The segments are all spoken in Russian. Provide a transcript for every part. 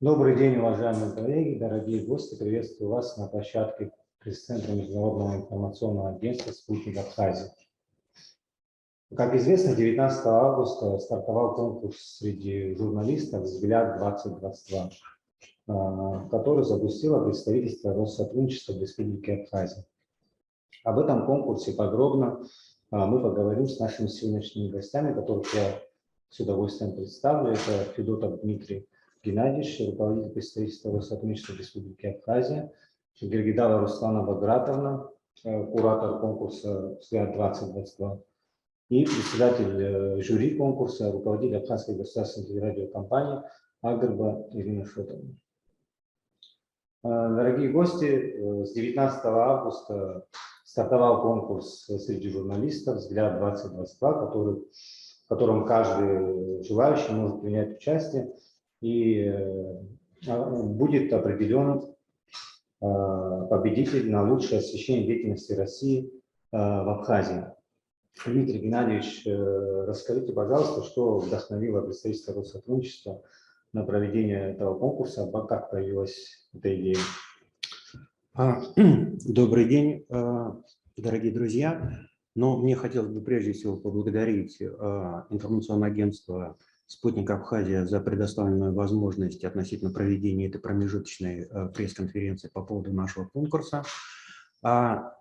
Добрый день, уважаемые коллеги, дорогие гости. Приветствую вас на площадке пресс-центра Международного информационного агентства «Спутник Абхазии». Как известно, 19 августа стартовал конкурс среди журналистов «Взгляд-2022», который запустило представительство Россотрудничества в Республике Абхазия. Об этом конкурсе подробно мы поговорим с нашими сегодняшними гостями, которых я с удовольствием представлю. Это Федотов Дмитрий Геннадьевич, руководитель представительства Россотрудничества в Республике Абхазия, Гергидава Руслана Багратовна, куратор конкурса «Взгляд-2022», и председатель жюри конкурса, руководитель Абхазской государственной телерадиокомпании Агрба Ирина Шотовна. Дорогие гости, с 19 августа стартовал конкурс среди журналистов «Взгляд-2022», в котором каждый желающий может принять участие, и будет определен победитель на лучшее освещение деятельности России в Абхазии. Дмитрий Геннадьевич, расскажите, пожалуйста, что вдохновило представительство Россотрудничества на проведение этого конкурса, как появилась эта идея? Добрый день, дорогие друзья. Но мне хотелось бы прежде всего поблагодарить информационное агентство «Спутник Абхазия» за предоставленную возможность относительно проведения этой промежуточной пресс-конференции по поводу нашего конкурса. Для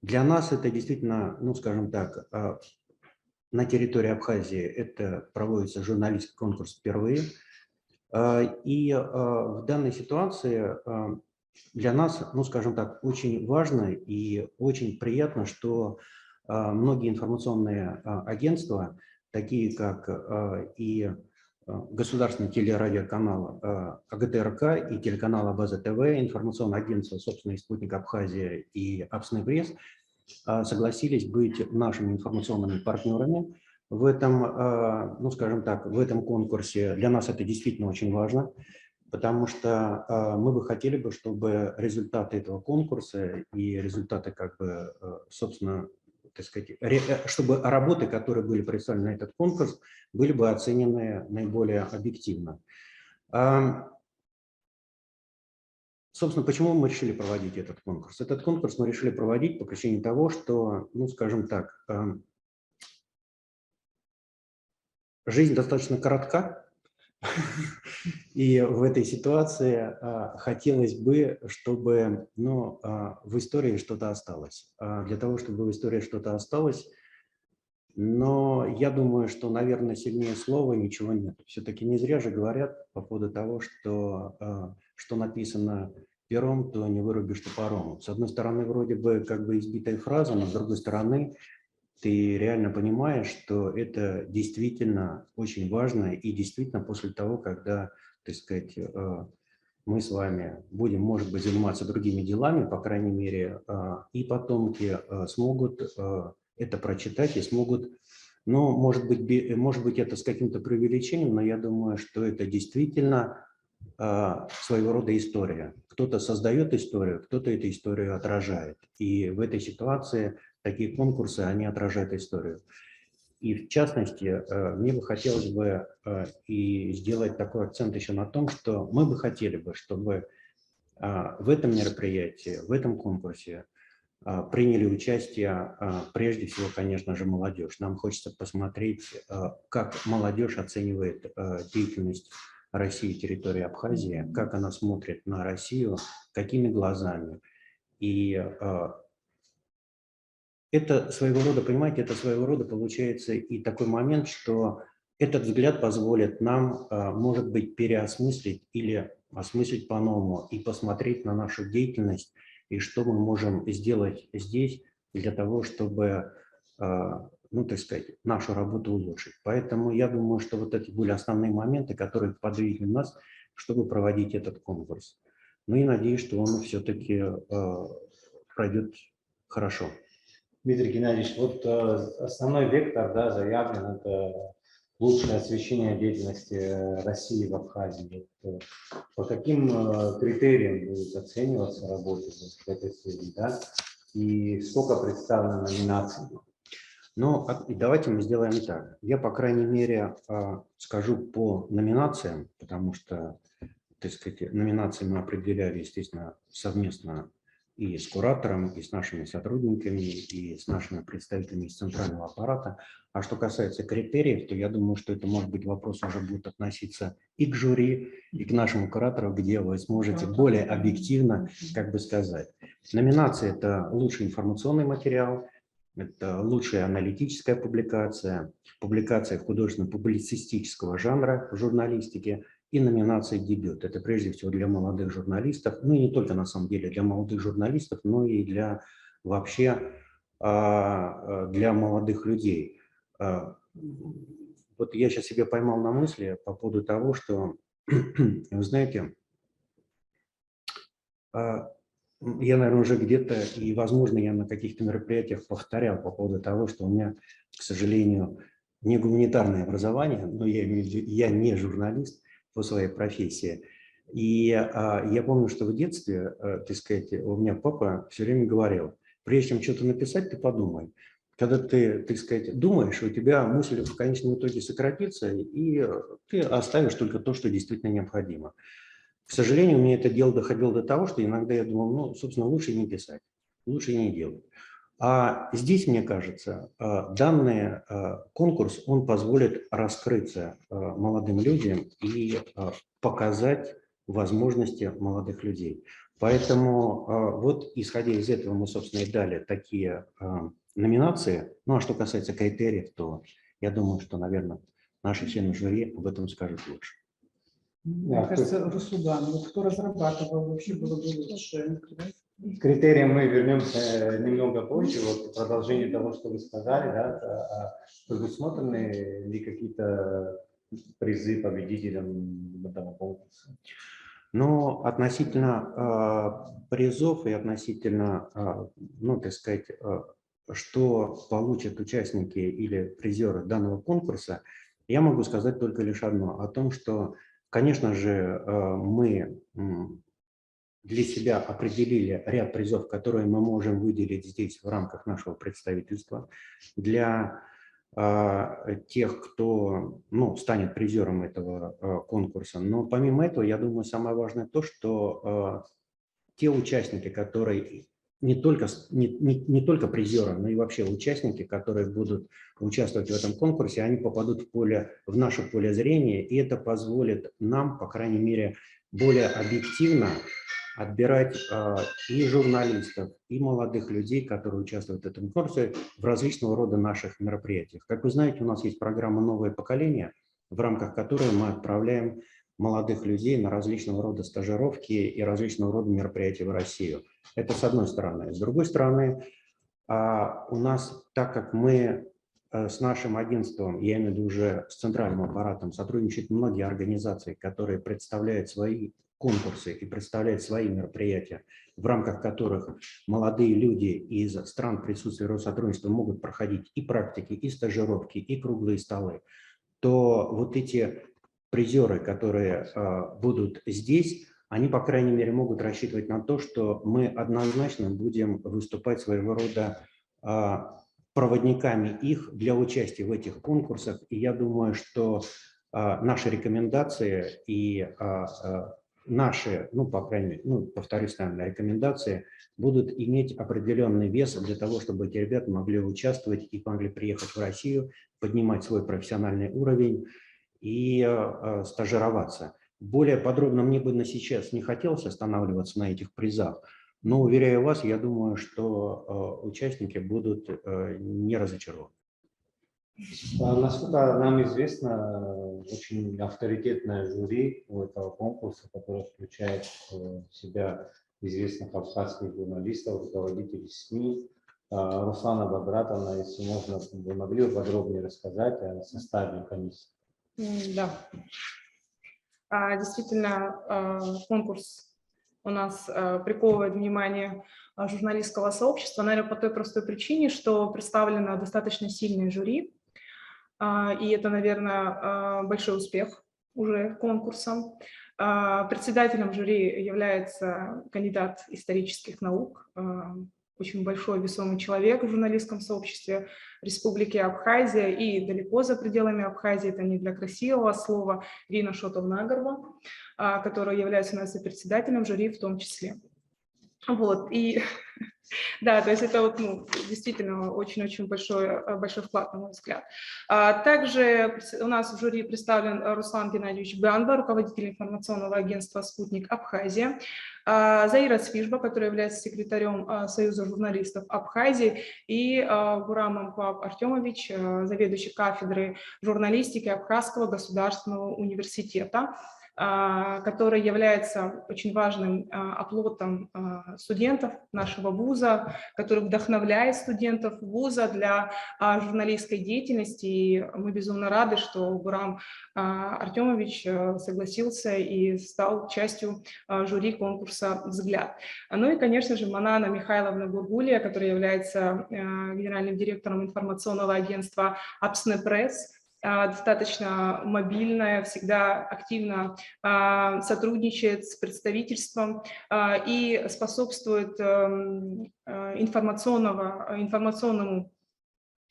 нас это действительно, ну скажем так, на территории Абхазии это проводится журналистский конкурс впервые. И в данной ситуации для нас, ну скажем так, очень важно и очень приятно, что многие информационные агентства, такие как и государственный телерадиоканал АГТРК и телеканал Абаза ТВ, информационное агентство, собственно, «Спутник Абхазия» и Абсны Пресс, согласились быть нашими информационными партнерами в этом, ну скажем так, в этом конкурсе. Для нас это действительно очень важно, потому что мы бы хотели бы, чтобы результаты этого конкурса и результаты, как бы, собственно, так сказать, чтобы работы, которые были представлены на этот конкурс, были бы оценены наиболее объективно. Собственно, почему мы решили проводить этот конкурс? Этот конкурс мы решили проводить по причине того, что, ну, скажем так, жизнь достаточно коротка, и в этой ситуации хотелось бы, чтобы, ну, в истории что-то осталось. Для того, чтобы в истории что-то осталось, но я думаю, что, наверное, сильнее слова ничего нет. Все-таки не зря же говорят по поводу того, что написано пером, то не вырубишь топором. С одной стороны, вроде бы как бы избитая фраза, но с другой стороны, ты реально понимаешь, что это действительно очень важно, и действительно после того, когда, так сказать, мы с вами будем, может быть, заниматься другими делами, по крайней мере, и потомки смогут это прочитать и смогут, ну, может быть, это с каким-то преувеличением, но я думаю, что это действительно своего рода история. Кто-то создает историю, кто-то эту историю отражает. И в этой ситуации такие конкурсы, они отражают историю. И в частности, мне бы хотелось бы и сделать такой акцент еще на том, что мы бы хотели бы, чтобы в этом мероприятии, в этом конкурсе приняли участие прежде всего, конечно же, молодежь. Нам хочется посмотреть, как молодежь оценивает деятельность России, территории Абхазии, как она смотрит на Россию, какими глазами. И это своего рода, понимаете, это своего рода получается и такой момент, что этот взгляд позволит нам, может быть, переосмыслить или осмыслить по-новому и посмотреть на нашу деятельность и что мы можем сделать здесь для того, чтобы, ну, так сказать, нашу работу улучшить. Поэтому я думаю, что вот эти были основные моменты, которые подвигли нас, чтобы проводить этот конкурс. Ну и надеюсь, что он все-таки пройдет хорошо. Дмитрий Геннадьевич, вот основной вектор, да, заявлен, это лучшее освещение деятельности России в Абхазии. Вот, по каким критериям будет оцениваться работа в этой связи, да? И сколько представлено номинаций? Ну, давайте мы сделаем так. Я, по крайней мере, скажу по номинациям, потому что так сказать, номинации мы определяли, естественно, совместно и с куратором, и с нашими сотрудниками, и с нашими представителями из центрального аппарата. А что касается критериев, то я думаю, что это, может быть, вопрос уже будет относиться и к жюри, и к нашему куратору, где вы сможете более объективно, как бы сказать. Номинация – это лучший информационный материал, это лучшая аналитическая публикация, публикация художественно-публицистического жанра в журналистике и номинация «Дебют». Это прежде всего для молодых журналистов, ну и не только на самом деле для молодых журналистов, но и для вообще для молодых людей. Вот я сейчас себя поймал на мысли по поводу того, что, вы знаете, я, наверное, уже где-то, и, возможно, я на каких-то мероприятиях повторял по поводу того, что у меня, к сожалению, не гуманитарное образование, но я имею в виду, я не журналист по своей профессии. И я помню, что в детстве, так сказать, у меня папа все время говорил, прежде чем что-то написать, ты подумай. Когда ты, так сказать, думаешь, у тебя мысль в конечном итоге сократится, и ты оставишь только то, что действительно необходимо. К сожалению, у меня это дело доходило до того, что иногда я думал, ну, собственно, лучше не писать, лучше не делать. А здесь, мне кажется, данный конкурс, он позволит раскрыться молодым людям и показать возможности молодых людей. Поэтому вот, исходя из этого, мы, собственно, и дали такие номинации. Ну, а что касается критериев, то я думаю, что, наверное, наши члены жюри об этом скажут лучше. Мне кажется, Расудан, вот кто разрабатывал, вообще было бы лучше. К критериям мы вернемся немного позже. Вот продолжение того, что вы сказали, да, предусмотрены ли какие-то призы победителям этого конкурса? Но относительно призов и относительно, ну, так сказать, что получат участники или призеры данного конкурса, я могу сказать только лишь одно, о том, что, конечно же, мы для себя определили ряд призов, которые мы можем выделить здесь в рамках нашего представительства для тех, кто, ну, станет призером этого конкурса. Но помимо этого, я думаю, самое важное то, что те участники, которые не только призеры, но и вообще участники, которые будут участвовать в этом конкурсе, они попадут в наше поле зрения, и это позволит нам, по крайней мере, более объективно отбирать и журналистов, и молодых людей, которые участвуют в этом конкурсе, в различного рода наших мероприятиях. Как вы знаете, у нас есть программа «Новое поколение», в рамках которой мы отправляем молодых людей на различного рода стажировки и различного рода мероприятия в Россию. Это с одной стороны. С другой стороны, у нас, так как мы с нашим агентством, я имею в виду уже с центральным аппаратом, сотрудничают многие организации, которые представляют свои конкурсы и представляют свои мероприятия, в рамках которых молодые люди из стран присутствия Россотрудничества могут проходить и практики, и стажировки, и круглые столы, то вот эти призеры, которые будут здесь, они, по крайней мере, могут рассчитывать на то, что мы однозначно будем выступать своего рода проводниками их для участия в этих конкурсах. И я думаю, что наши рекомендации и наши, ну, по крайней мере, ну, повторюсь, наверное, рекомендации будут иметь определенный вес для того, чтобы эти ребята могли участвовать и могли приехать в Россию, поднимать свой профессиональный уровень и стажироваться. Более подробно мне бы на сейчас не хотелось останавливаться на этих призах, но, уверяю вас, я думаю, что участники будут не разочарованы. Насколько нам известно, очень авторитетное жюри у этого конкурса, которое включает в себя известных кавказских журналистов, руководителей СМИ. Руслана Багратовна, если можно, вы могли бы подробнее рассказать о составе комиссии? Да. Действительно, конкурс у нас приковывает внимание журналистского сообщества, наверное, по той простой причине, что представлено достаточно сильное жюри, и это, наверное, большой успех уже конкурса. Председателем жюри является кандидат исторических наук, очень большой весомый человек в журналистском сообществе Республики Абхазия и далеко за пределами Абхазии, это не для красивого слова, Ирина Шотовна-Агарова, которая является у нас и председателем жюри в том числе. Вот, и да, то есть это вот, ну, действительно очень-очень большой вклад, на мой взгляд. Также у нас в жюри представлен Руслан Геннадьевич Ганба, руководитель информационного агентства «Спутник Абхазия», Заира Цвижба, который является секретарем Союза журналистов Абхазии, и Гурам Ампап Артемович, заведующий кафедрой журналистики Абхазского государственного университета, который является очень важным оплотом студентов нашего вуза, который вдохновляет студентов вуза для журналистской деятельности. И мы безумно рады, что Гурам Артемович согласился и стал частью жюри конкурса «Взгляд». Ну и, конечно же, Манана Михайловна Гургулия, которая является генеральным директором информационного агентства «Апсне Пресс», достаточно мобильная, всегда активно сотрудничает с представительством и способствует информационному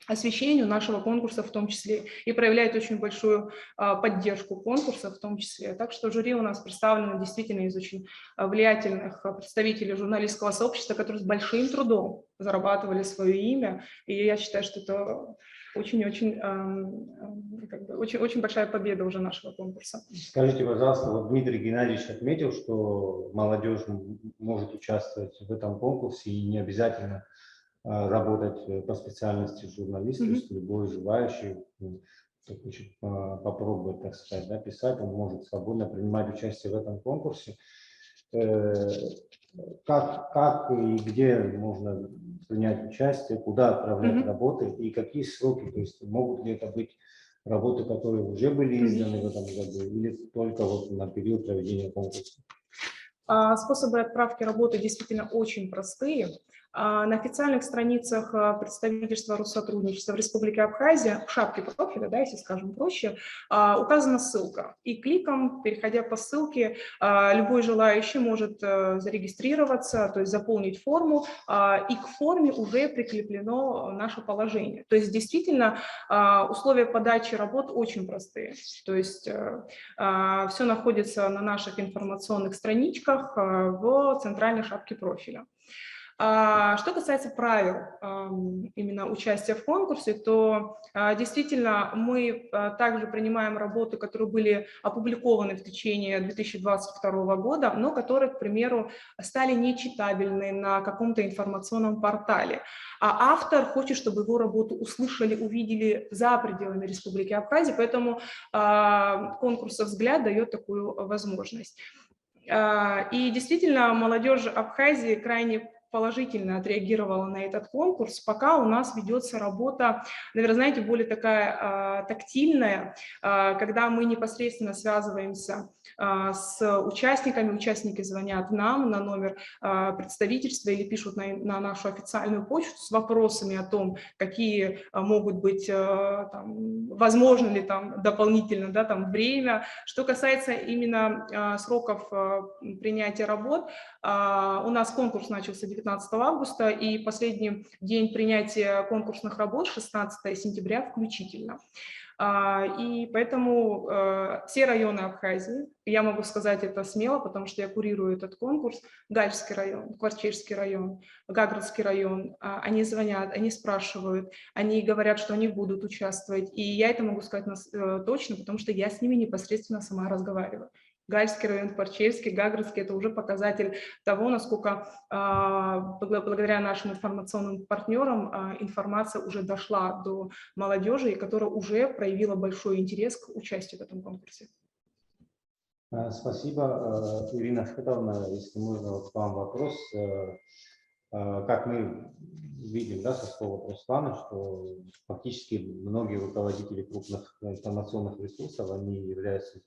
освещению нашего конкурса в том числе и проявляет очень большую поддержку конкурса в том числе. Так что жюри у нас представлено действительно из очень влиятельных представителей журналистского сообщества, которые с большим трудом зарабатывали свое имя. И я считаю, что это очень большая победа уже нашего конкурса. Скажите, пожалуйста, вот Дмитрий Геннадьевич отметил, что молодежь может участвовать в этом конкурсе и не обязательно работать по специальности журналиста, то есть любой желающий, кто хочет попробовать, так сказать, да, писать, он может свободно принимать участие в этом конкурсе. Как и где можно принять участие, куда отправлять работы и какие сроки, то есть могут ли это быть работы, которые уже были изданы в этом году, или только вот на период проведения конкурса? Способы отправки работы действительно очень простые. На официальных страницах представительства Россотрудничества в Республике Абхазия, в шапке профиля, да, если скажем проще, указана ссылка. И кликом, переходя по ссылке, любой желающий может зарегистрироваться, то есть заполнить форму, и к форме уже прикреплено наше положение. То есть действительно условия подачи работ очень простые. То есть все находится на наших информационных страничках в центральной шапке профиля. Что касается правил именно участия в конкурсе, то действительно мы также принимаем работы, которые были опубликованы в течение 2022 года, но которые, к примеру, стали нечитабельны на каком-то информационном портале. А автор хочет, чтобы его работу услышали, увидели за пределами Республики Абхазия, поэтому конкурс «Взгляд» дает такую возможность. И действительно, молодежь Абхазии крайне положительно отреагировала на этот конкурс, пока у нас ведется работа, наверное, знаете, более такая тактильная, когда мы непосредственно связываемся с участниками, участники звонят нам на номер представительства или пишут на нашу официальную почту с вопросами о том, какие могут быть, там, возможно ли там дополнительно, да, там, время. Что касается именно сроков принятия работ, у нас конкурс начался 19 августа, и последний день принятия конкурсных работ 16 сентября включительно. И поэтому все районы Абхазии, я могу сказать это смело, потому что я курирую этот конкурс, Гальский район, Кварчежский район, Гаградский район, они звонят, они спрашивают, они говорят, что они будут участвовать, и я это могу сказать точно, потому что я с ними непосредственно сама разговариваю. Гальский район, Кварчевский, Гаградский – это уже показатель того, насколько благодаря нашим информационным партнерам информация уже дошла до молодежи, которая уже проявила большой интерес к участию в этом конкурсе. Спасибо, Ирина Шотовна. Если можно, вот к вам вопрос. Как мы видим, да, со слова Руслана, что фактически многие руководители крупных информационных ресурсов, они являются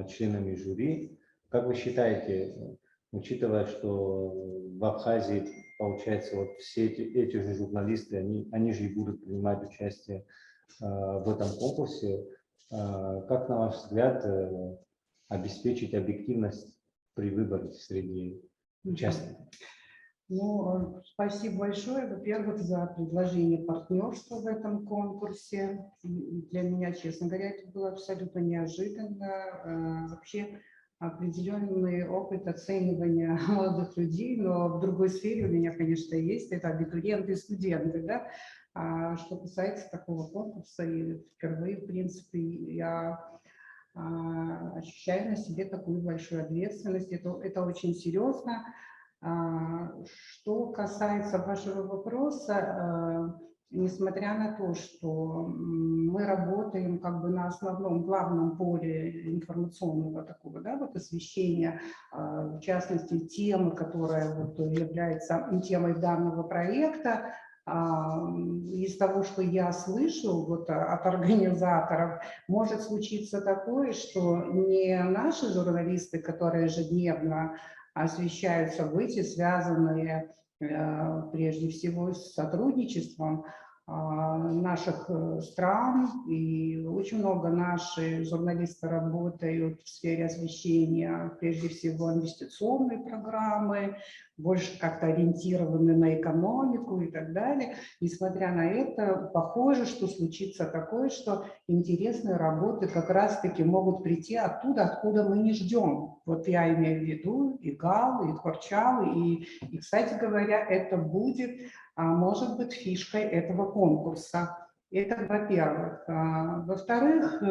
членами жюри. Как вы считаете, учитывая, что в Абхазии, получается, вот все эти же журналисты, они же и будут принимать участие в этом конкурсе, как, на ваш взгляд, обеспечить объективность при выборе среди участников? Ну, спасибо большое, во-первых, за предложение партнерства в этом конкурсе. И для меня, честно говоря, это было абсолютно неожиданно. Вообще определенный опыт оценивания молодых людей, но в другой сфере у меня, конечно, есть. Это абитуриенты и студенты, да. А что касается такого конкурса, и впервые, в принципе, я ощущаю на себе такую большую ответственность. Это очень серьезно. Что касается вашего вопроса, несмотря на то, что мы работаем как бы на основном главном поле информационного такого, да, вот освещения, в частности, темы, которая вот является темой данного проекта, из того, что я слышу вот от организаторов, может случиться такое, что не наши журналисты, которые ежедневно освещают события, связанные прежде всего с сотрудничеством наших стран, и очень много наши журналисты работают в сфере освещения, прежде всего инвестиционные программы, больше как-то ориентированы на экономику и так далее. Несмотря на это, похоже, что случится такое, что интересные работы как раз-таки могут прийти оттуда, откуда мы не ждем. Вот я имею в виду и ГАЛ, и Хорчал, и, кстати говоря, это будет, может быть, фишкой этого конкурса. Это во-первых. Во-вторых,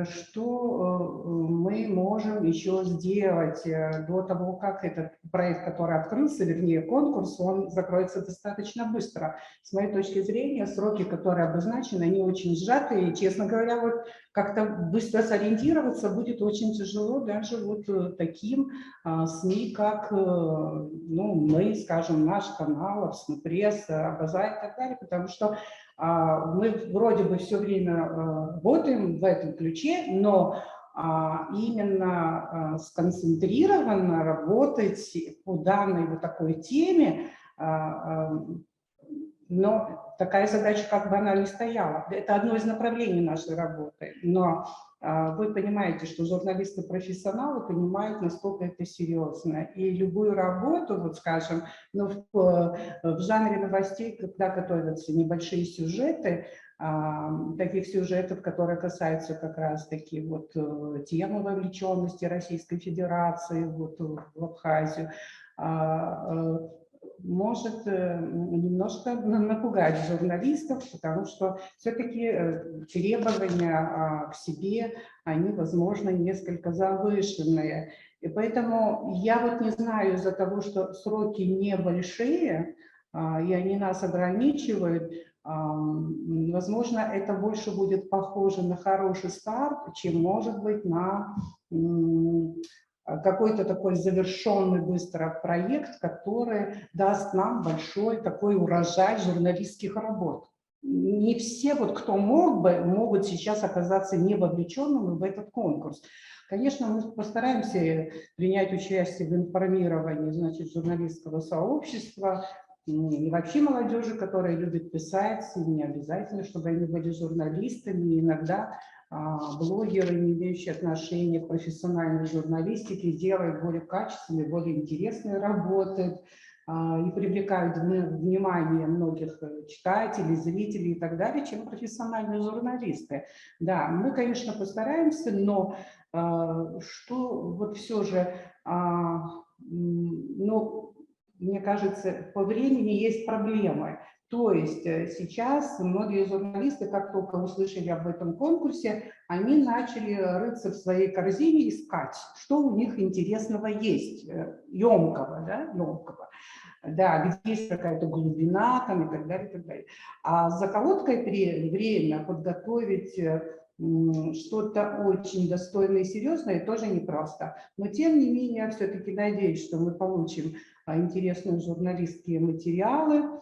что мы можем еще сделать до того, как этот проект, который открылся, вернее конкурс, он закроется достаточно быстро. С моей точки зрения, сроки, которые обозначены, они очень сжатые, и, честно говоря, вот как-то быстро сориентироваться будет очень тяжело даже вот таким СМИ, как ну, мы, скажем, наш канал, СМИ-пресс, Абаза и так далее, потому что мы вроде бы все время работаем в этом ключе, но именно сконцентрированно работать по данной вот такой теме, но такая задача как бы она не стояла. Это одно из направлений нашей работы, но вы понимаете, что журналисты-профессионалы понимают, насколько это серьезно. И любую работу, вот скажем, ну, в жанре новостей, когда готовятся небольшие сюжеты, таких сюжетов, которые касаются как раз-таки вот темы вовлеченности Российской Федерации вот, в Абхазию, может немножко напугать журналистов, потому что все-таки требования к себе, они, возможно, несколько завышенные. И поэтому я вот не знаю, из-за того, что сроки небольшие, и они нас ограничивают, возможно, это больше будет похоже на хороший старт, чем, может быть, на какой-то такой завершенный быстро проект, который даст нам большой такой урожай журналистских работ. Не все, вот, кто мог бы, могут сейчас оказаться не вовлеченными в этот конкурс. Конечно, мы постараемся принять участие в информировании, значит, журналистского сообщества и вообще молодежи, которая любит писать, и не обязательно, чтобы они были журналистами, иногда блогеры, не имеющие отношения к профессиональной журналистике, делают более качественные, более интересные работы и привлекают внимание многих читателей, зрителей и так далее, чем профессиональные журналисты. Да, мы, конечно, постараемся, но что вот все же, ну, мне кажется, по времени есть проблемы. То есть сейчас многие журналисты, как только услышали об этом конкурсе, они начали рыться в своей корзине, искать, что у них интересного есть, емкого, да, емкого. Да, где есть какая-то глубина там, и так далее, и так далее. А за короткое время подготовить что-то очень достойное и серьезное тоже непросто. Но тем не менее, я все-таки надеюсь, что мы получим интересные журналистские материалы.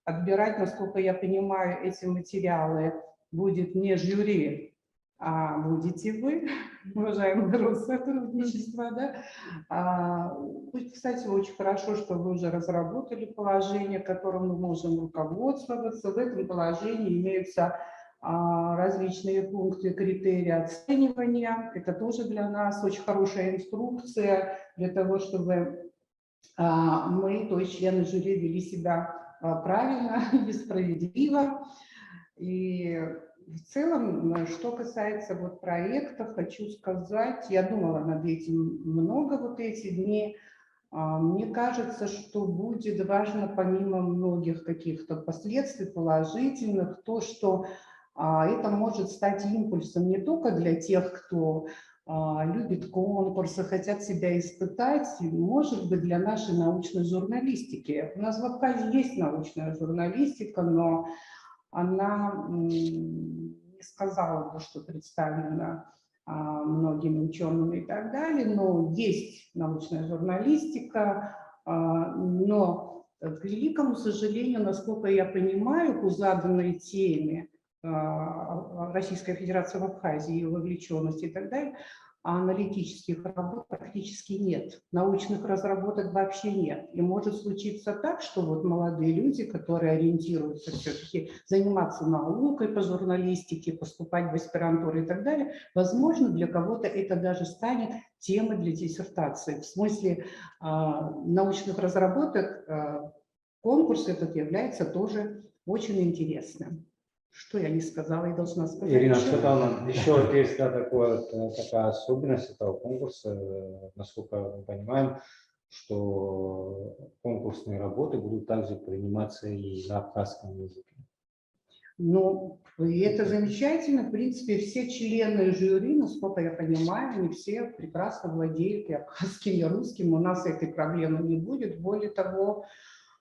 Отбирать, насколько я понимаю, эти материалы будет не жюри, а будете вы, уважаемые Россотрудничество, да. Кстати, очень хорошо, что вы уже разработали положение, которым мы можем руководствоваться. В этом положении имеются различные пункты, критерии оценивания. Это тоже для нас очень хорошая инструкция для того, чтобы Мы, то есть члены жюри, вели себя правильно и справедливо. И в целом, что касается вот проектов, хочу сказать, я думала над этим много вот эти дни. Мне кажется, что будет важно, помимо многих каких-то последствий положительных, то, что это может стать импульсом не только для тех, кто любит конкурсы, хотят себя испытать, может быть, для нашей научной журналистики. У нас в Абхазии есть научная журналистика, но она, не сказала бы, что представлена многими учеными и так далее, но есть научная журналистика, но, к великому сожалению, насколько я понимаю, по заданной теме Российской Федерации в Абхазии, ее вовлеченности и так далее, аналитических работ практически нет, научных разработок вообще нет. И может случиться так, что вот молодые люди, которые ориентируются все-таки заниматься наукой по журналистике, поступать в аспирантуру и так далее, возможно, для кого-то это даже станет темой для диссертации. В смысле научных разработок конкурс этот является тоже очень интересным. Что я не сказала и должна сказать? Ирина, что-то еще вот есть такая особенность этого конкурса, насколько мы понимаем, что конкурсные работы будут также приниматься и на абхазском языке. Ну, и это замечательно. В принципе, все члены жюри, насколько я понимаю, они все прекрасно владеют и абхазским, и русским. У нас этой проблемы не будет. Более того,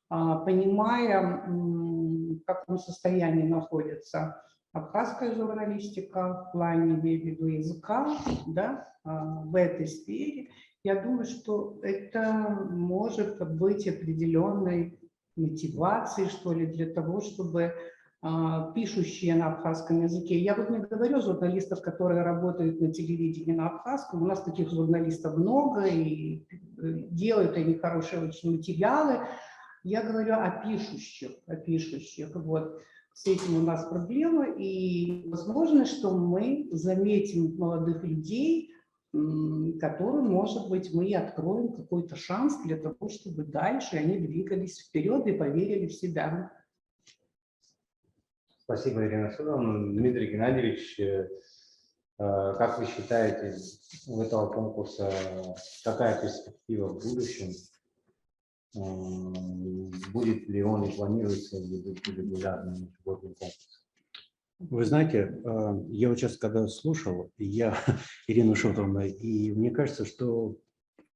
понимая, в каком состоянии находится абхазская журналистика в плане, имею в виду, языка, да, в этой сфере, я думаю, что это может быть определенной мотивацией, что ли, для того, чтобы пишущие на абхазском языке. Я вот не говорю журналистов, которые работают на телевидении на абхазском. У нас таких журналистов много, и делают они хорошие очень материалы. Я говорю о пишущих, Вот. С этим у нас проблема, и возможно, что мы заметим молодых людей, которым, может быть, мы откроем какой-то шанс для того, чтобы дальше они двигались вперед и поверили в себя. Спасибо, Ирина Федоровна. Дмитрий Геннадьевич, как вы считаете, у этого конкурса какая перспектива в будущем? Будет ли он и планируется ли регулярным ежегодным конкурсом? Вы знаете, я вот сейчас, когда слушал, Ирину Шотовну, и мне кажется, что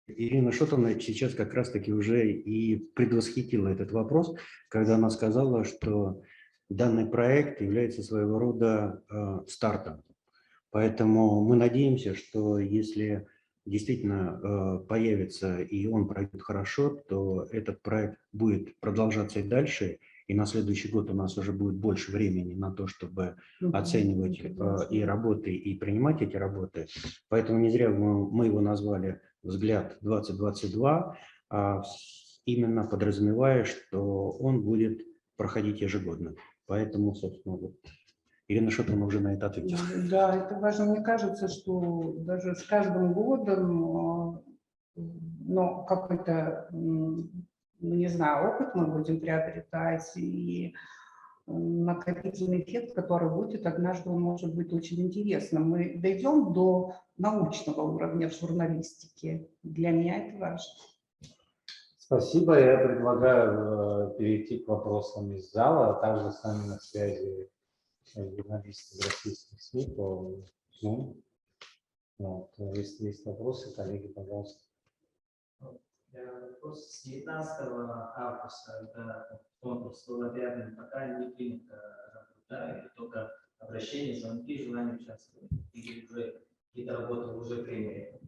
Ирина Шотовна сейчас как раз-таки уже и предвосхитила этот вопрос, когда она сказала, что данный проект является своего рода стартом. Поэтому мы надеемся, что если действительно появится и он пройдет хорошо, то этот проект будет продолжаться и дальше, и на следующий год у нас уже будет больше времени на то, чтобы оценивать и работы, и принимать эти работы. Поэтому не зря мы его назвали «Взгляд 2022», именно подразумевая, что он будет проходить ежегодно. Поэтому, собственно, вот Ирина Шотовна уже на это ответила. Да, это важно. Мне кажется, что даже с каждым годом, но какой-то, не знаю, опыт мы будем приобретать, и накопительный эффект, который будет однажды, он может быть очень интересным. Мы дойдем до научного уровня в журналистике. Для меня это важно. Спасибо. Я предлагаю перейти к вопросам из зала, а также с нами на связи журналисты из российских СМИ по Zoom. Вот. Если есть вопросы, коллеги, пожалуйста. Вопрос с 19 августа, когда конкурс был объявлен, пока не принято работа, или только обращение, звонки, желание участвовать, или уже какие-то работы уже приняли?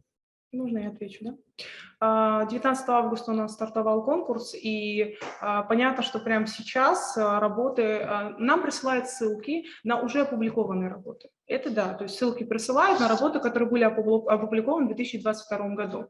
Можно я отвечу, да? 19 августа у нас стартовал конкурс, и понятно, что прямо сейчас работы, нам присылают ссылки на уже опубликованные работы. Это да, то есть ссылки присылают на работы, которые были опубликованы в 2022 году.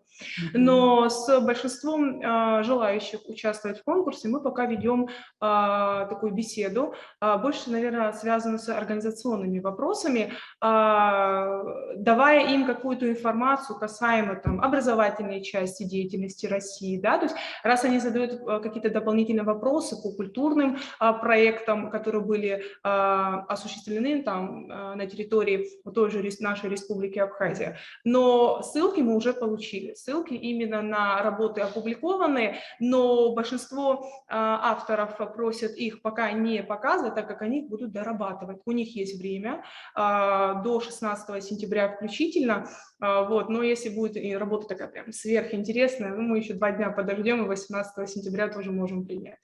Но с большинством желающих участвовать в конкурсе мы пока ведем такую беседу, больше, наверное, связанную с организационными вопросами, давая им какую-то информацию касаемо там, образовательной части деятельности России. Да? То есть раз они задают какие-то дополнительные вопросы по культурным проектам, которые были осуществлены там, на территории той же нашей республики Абхазия. Но ссылки мы уже получили. Ссылки именно на работы опубликованные, но большинство авторов просят их пока не показывать, так как они их будут дорабатывать. У них есть время до 16 сентября включительно. Вот, но если будет и работа такая прям сверхинтересная, ну, мы еще 2 дня подождем, и 18 сентября тоже можем принять.